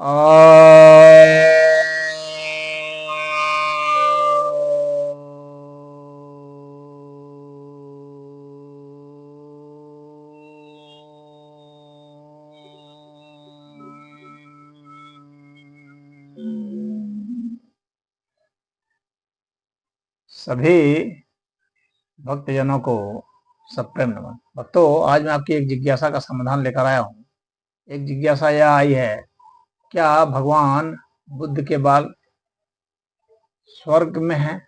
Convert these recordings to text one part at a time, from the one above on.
सभी भक्तजनों को सप्रेम नमन। भक्तों, आज मैं आपकी एक जिज्ञासा का समाधान लेकर आया हूँ। एक जिज्ञासा यह आई है, क्या भगवान बुद्ध के बाल स्वर्ग में हैं?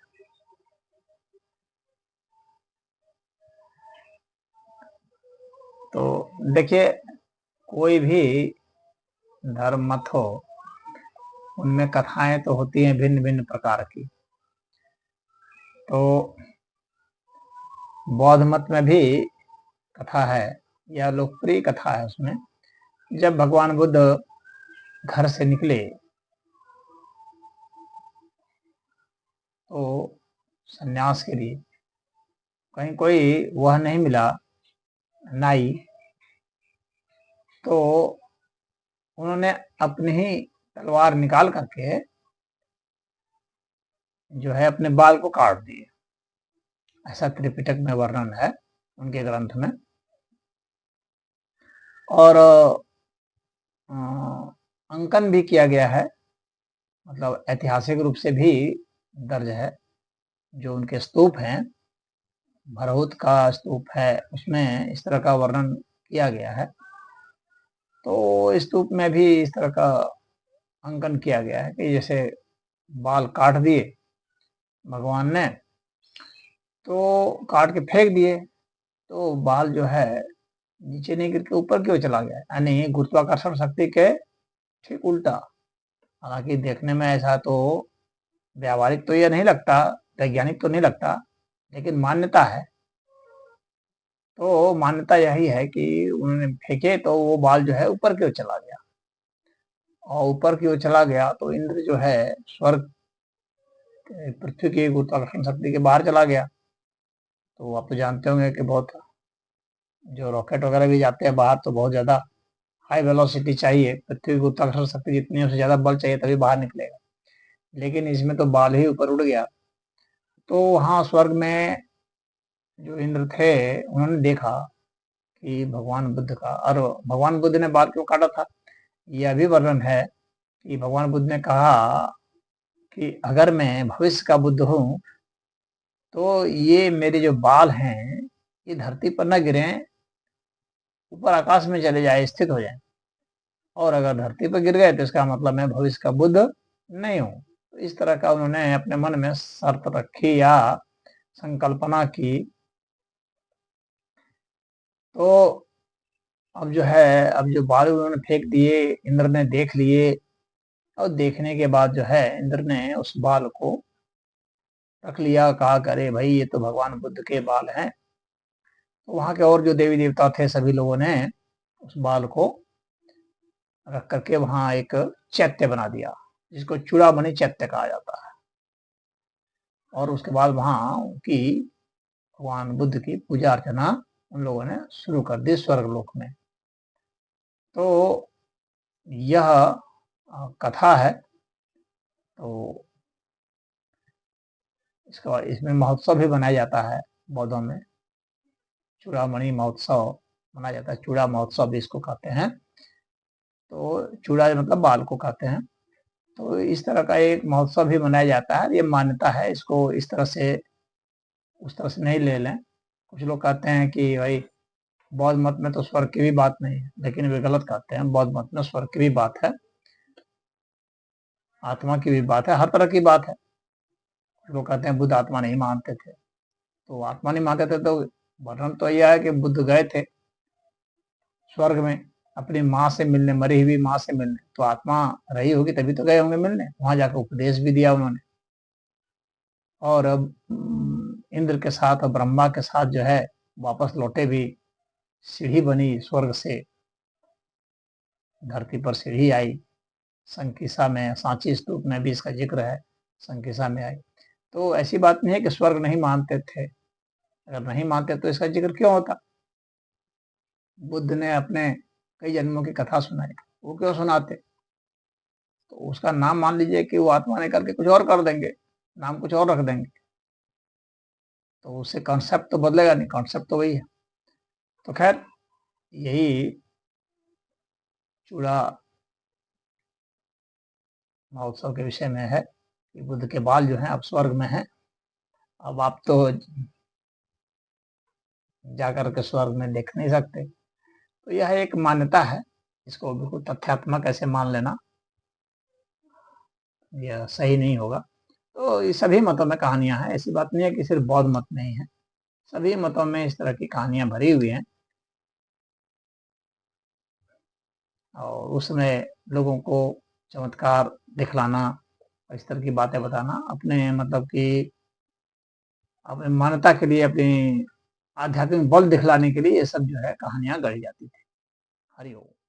तो देखिए, कोई भी धर्म मत हो, उनमें कथाएं तो होती हैं भिन्न भिन्न प्रकार की। तो बौद्ध मत में भी कथा है, यह लोकप्रिय कथा है। उसमें जब भगवान बुद्ध घर से निकले तो सन्यास के लिए कहीं कोई वह नहीं मिला नाई, तो उन्होंने अपनी ही तलवार निकाल करके जो है अपने बाल को काट दिए। ऐसा त्रिपिटक में वर्णन है उनके ग्रंथ में। और अंकन भी किया गया है, मतलब ऐतिहासिक रूप से भी दर्ज है। जो उनके स्तूप हैं, भरहुत का स्तूप है, उसमें इस तरह का वर्णन किया गया है। तो स्तूप में भी इस तरह का अंकन किया गया है कि जैसे बाल काट दिए भगवान ने, तो काट के फेंक दिए, तो बाल जो है नीचे नहीं गिर के ऊपर क्यों चला गया, यानी गुरुत्वाकर्षण शक्ति के ठीक उल्टा। हालांकि देखने में ऐसा तो व्यावहारिक तो यह नहीं लगता, वैज्ञानिक तो नहीं लगता, लेकिन मान्यता है। तो मान्यता यही है कि उन्होंने फेंके तो वो बाल जो है ऊपर की ओर चला गया, और ऊपर की ओर चला गया तो इंद्र जो है स्वर्ग पृथ्वी की गुरुत्वाकर्षण शक्ति के बाहर चला गया। तो आप तो जानते होंगे कि बहुत जो रॉकेट वगैरह भी जाते हैं बाहर, तो बहुत ज़्यादा हाई वेलोसिटी चाहिए, पृथ्वी की गुरुत्वाकर्षण शक्ति जितनी है उससे ज़्यादा बल चाहिए तभी बाहर निकलेगा। लेकिन इसमें तो बाल ही ऊपर उड़ गया। तो वहाँ स्वर्ग में जो इंद्र थे उन्होंने देखा कि भगवान बुद्ध का, और भगवान बुद्ध ने बाल क्यों काटा था यह भी वर्णन है कि भगवान बुद्ध ने कहा कि अगर मैं भविष्य का बुद्ध हूँ तो ये मेरे जो बाल हैं ये धरती पर न गिरे, ऊपर आकाश में चले जाए, स्थित हो जाए। और अगर धरती पर गिर गए तो इसका मतलब मैं भविष्य का बुद्ध नहीं हूँ। तो इस तरह का उन्होंने अपने मन में शर्त रखी या संकल्पना की। तो अब जो है, अब जो बाल उन्होंने फेंक दिए, इंद्र ने देख लिए, और देखने के बाद जो है इंद्र ने उस बाल को रख लिया, कहा करे भाई ये तो भगवान बुद्ध के बाल हैं। तो वहां के और जो देवी देवता थे सभी लोगों ने उस बाल को रख करके वहां एक चैत्य बना दिया, जिसको चूड़ामणि चैत्य कहा जाता है। और उसके बाद वहां उनकी भगवान बुद्ध की पूजा अर्चना उन लोगों ने शुरू कर दी स्वर्गलोक में। तो यह कथा है। तो इसके बाद इसमें महोत्सव भी मनाया जाता है बौद्धों में, चूड़ामणि महोत्सव मनाया जाता है, चूड़ा महोत्सव भी इसको कहते हैं। तो चूड़ा मतलब बाल को कहते हैं। तो इस तरह का एक महोत्सव भी मनाया जाता है। ये मान्यता है, इसको इस तरह से उस तरह से नहीं ले लें। कुछ लोग कहते हैं कि भाई बौद्ध मत में तो स्वर्ग की भी बात नहीं है, लेकिन वे गलत कहते हैं। बौद्ध मत में स्वर्ग की भी बात है, आत्मा की भी बात है, हर तरह की बात है। लोग कहते हैं बुद्ध आत्मा नहीं मानते थे, तो आत्मा नहीं मानते थे तो वर्णन तो यह है कि बुद्ध गए थे स्वर्ग में अपनी माँ से मिलने, मरी हुई माँ से मिलने। तो आत्मा रही होगी तभी तो गए होंगे मिलने, वहां जाकर उपदेश भी दिया उन्होंने। और अब इंद्र के साथ और ब्रह्मा के साथ जो है वापस लौटे भी। सीढ़ी बनी स्वर्ग से, धरती पर सीढ़ी आई। संकिसा में, सांची स्तूप में भी इसका जिक्र है, संकिसा में आई। तो ऐसी बात नहीं है कि स्वर्ग नहीं मानते थे। अगर नहीं मानते तो इसका जिक्र क्यों होता। बुद्ध ने अपने कई जन्मों की कथा सुनाई, वो क्यों सुनाते। तो उसका नाम मान लीजिए कि वो आत्मा ने करके कुछ और कर देंगे, नाम कुछ और रख देंगे, तो उससे कॉन्सेप्ट तो बदलेगा नहीं, कॉन्सेप्ट तो वही है। तो खैर यही चूड़ा महोत्सव के विषय में है कि बुद्ध के बाल जो हैं अब स्वर्ग में हैं। अब आप तो जाकर के स्वर्ग में देख नहीं सकते, तो यह एक मान्यता है, इसको बिल्कुल तथ्यात्मक ऐसे मान लेना यह सही नहीं होगा। तो ये सभी मतों में कहानियां हैं, ऐसी बात नहीं है कि सिर्फ बौद्ध मत नहीं है, सभी मतों में इस तरह की कहानियां भरी हुई हैं और उसमें लोगों को चमत्कार दिखलाना, इस तरह की बातें बताना अपने मतलब कि अपनी मान्यता के लिए, अपनी आध्यात्मिक बल दिखलाने के लिए ये सब जो है कहानियां गढ़ी जाती थी। हरि ओम।